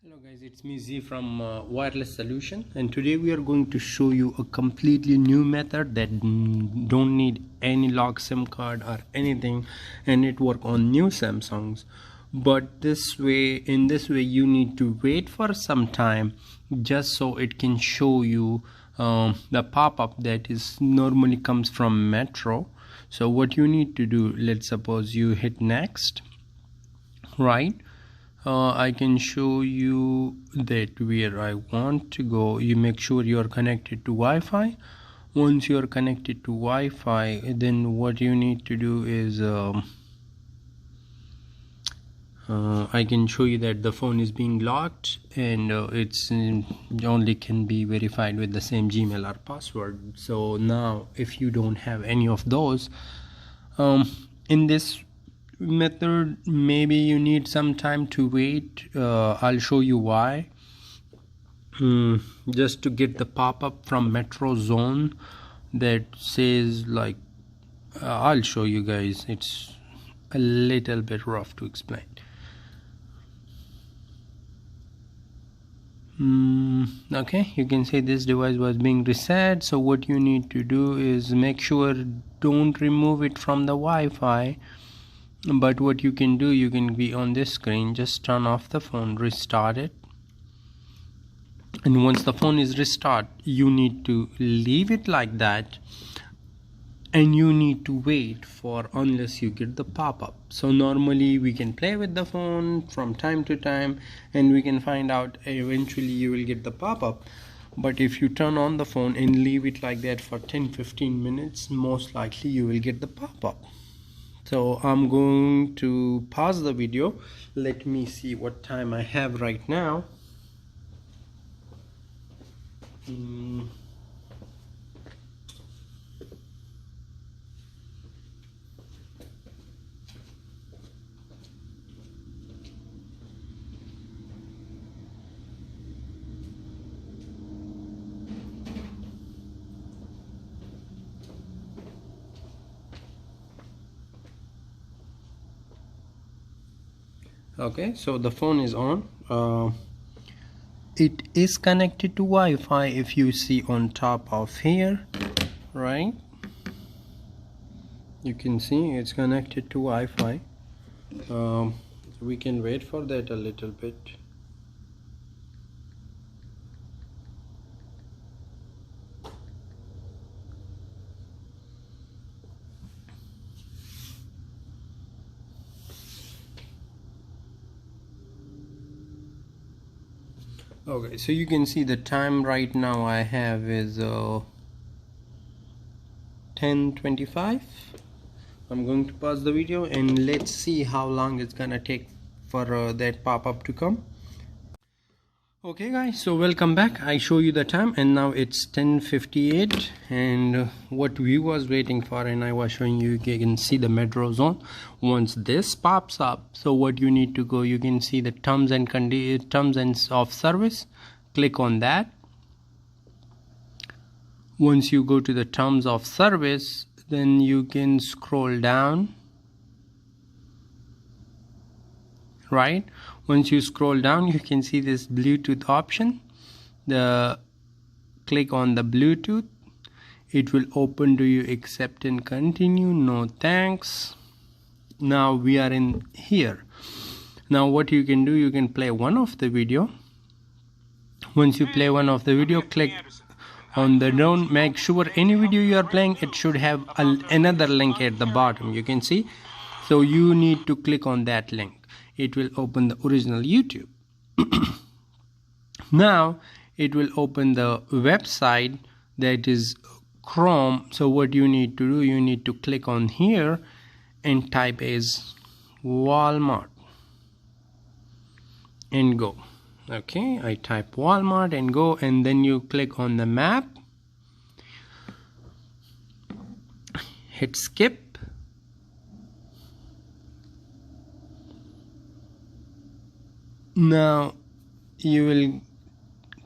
Hello guys, it's me Z from Wireless Solution, and today we are going to show you a completely new method that don't need any lock SIM card or anything, and it work on new Samsungs. But in this way you need to wait for some time just so it can show you the pop-up that is normally comes from Metro. So what you need to do, let's suppose you hit next, right? I can show you that where I want to go. You make sure you are connected to Wi-Fi. Once you are connected to Wi-Fi, then what you need to do is I can show you that the phone is being locked, and it's only can be verified with the same Gmail or password. So now if you don't have any of those, in this method maybe you need some time to wait. I'll show you why. Just to get the pop-up from Metro Zone that says like I'll show you guys, it's a little bit rough to explain. Okay, you can say this device was being reset. So what you need to do is make sure don't remove it from the Wi-Fi. But what you can do, you can be on this screen, just turn off the phone, restart it, and once the phone is restarted, you need to leave it like that, and you need to wait for unless you get the pop-up. So normally we can play with the phone from time to time and we can find out eventually you will get the pop-up. But if you turn on the phone and leave it like that for 10-15 minutes, most likely you will get the pop-up. So I'm going to pause the video. Let me see what time I have right now. Okay, so the phone is on. It is connected to Wi-Fi. If you see on top of here, right, you can see it's connected to Wi-Fi. We can wait for that a little bit. Okay, so you can see the time right now I have is 10:25. I'm going to pause the video and let's see how long it's gonna take for that pop-up to come. Okay guys, so welcome back. I show you the time and now it's 10:58, and what we was waiting for, and I was showing you, you can see the Metro Zone. Once this pops up, so what you need to go, you can see the terms and of service. Click on that. Once you go to the terms of service, then you can scroll down, right? Once you scroll down, you can see this Bluetooth option. Click on the Bluetooth. It will open. Do you accept and continue? No thanks. Now we are in here. Now what you can do, you can play one of the video. Once you play one of the video, click on the down. Make sure any video you are playing, it should have another link at the bottom, you can see. So you need to click on that link. It will open the original YouTube. Now it will open the website, that is Chrome. So what you need to do, you need to click on here and type as Walmart and go. Okay, I type Walmart and go, and then you click on the map, hit skip. Now you will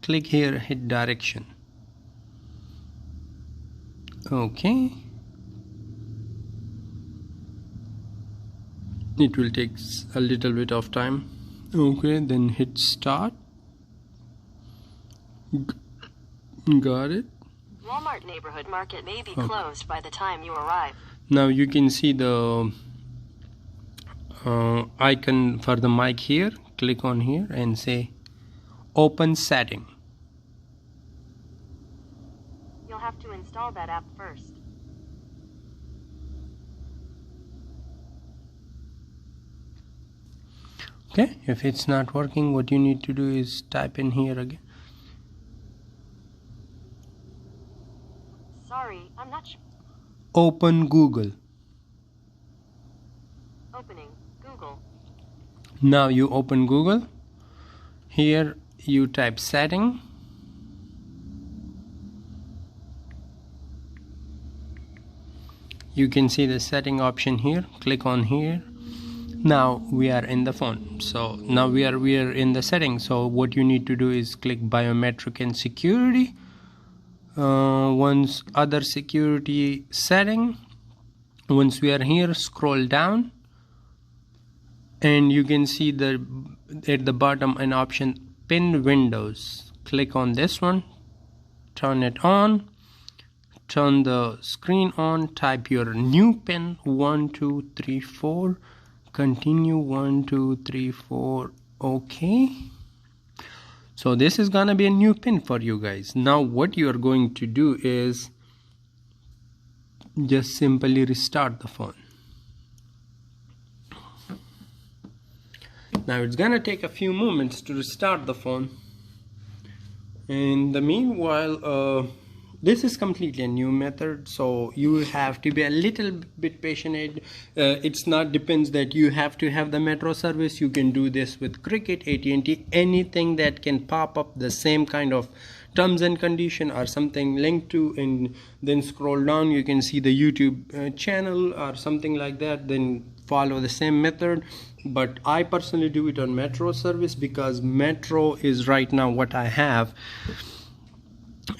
click here, hit direction. Okay, it will take a little bit of time. Okay, then hit start. Got it. Walmart neighborhood market may be closed by the time you arrive. Now you can see the icon for the mic here. Click on here and say open setting. You'll have to install that app first. Okay, if it's not working, what you need to do is type in here again. Sorry, I'm not sure. Open Google. Opening Google. Now you open Google. Here you type setting. You can see the setting option here. Click on here. Now we are in the phone. So now we are in the settings. So what you need to do is click biometric and security. Once other security setting. Once we are here, scroll down, and you can see at the bottom an option pin windows. Click on this one, turn it on, turn the screen on, type your new pin 1234, continue 1234. Okay, so this is gonna be a new pin for you guys. Now what you are going to do is just simply restart the phone. Now it's gonna take a few moments to restart the phone. In the meanwhile, this is completely a new method, so you have to be a little bit patient. It's not depends that you have to have the metro service. You can do this with Cricket, AT&T, anything that can pop up the same kind of terms and condition or something linked to, and then scroll down, you can see the YouTube channel or something like that, then follow the same method. But I personally do it on metro service because metro is right now what I have.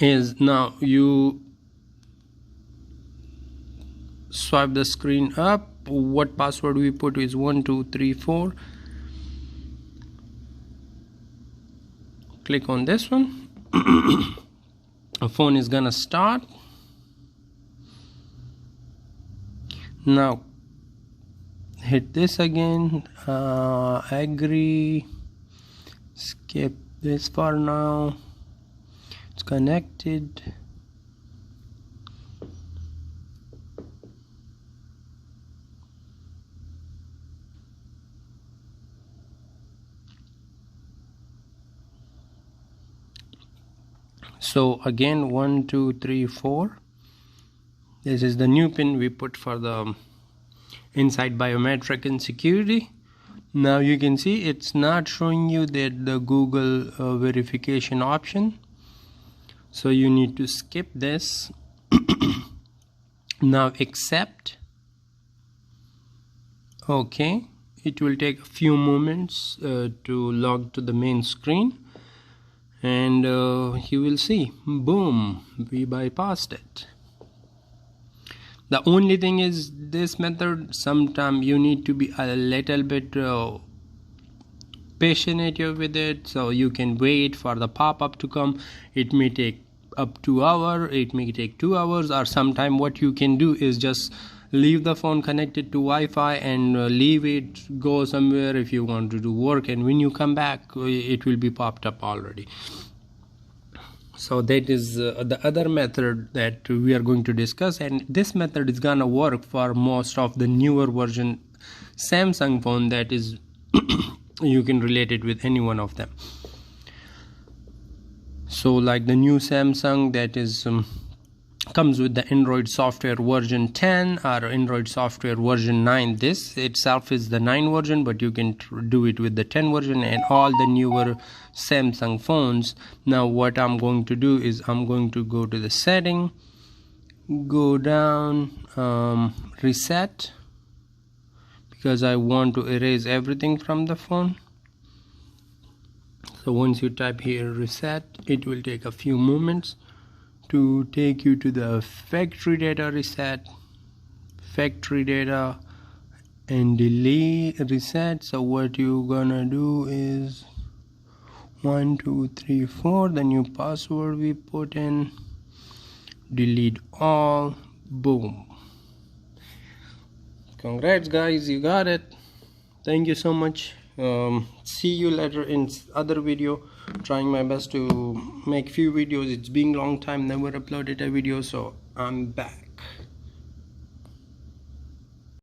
Is now you swipe the screen up. What password we put is 1234. Click on this one. A phone is gonna start. Now hit this again, agree, skip this for now. It's connected. So again 1234. This is the new pin we put for the inside biometric and security. Now you can see it's not showing you that the Google verification option, so you need to skip this. Now accept. Okay, it will take a few moments to log to the main screen, and you will see, boom, we bypassed it. The only thing is this method, sometimes you need to be a little bit patient with it, so you can wait for the pop-up to come. It may take up to hour, it may take 2 hours, or sometime what you can do is just leave the phone connected to Wi-Fi and leave it, go somewhere if you want to do work, and when you come back it will be popped up already. So that is the other method that we are going to discuss, and this method is gonna work for most of the newer version Samsung phone. That is you can relate it with any one of them. So like the new Samsung, that is comes with the Android software version 10 or Android software version 9. This itself is the 9 version, but you can do it with the 10 version and all the newer Samsung phones. Now what I'm going to do is I'm going to go to the setting, go down, reset, because I want to erase everything from the phone. So once you type here reset, it will take a few moments to take you to the factory data reset, factory data, and delete reset. So what you gonna do is 1 2 3 4, the new password we put in, delete all, boom. Congrats guys, you got it. Thank you so much. See you later in other video. Trying my best to make few videos. It's been long time, never uploaded a video, so I'm back.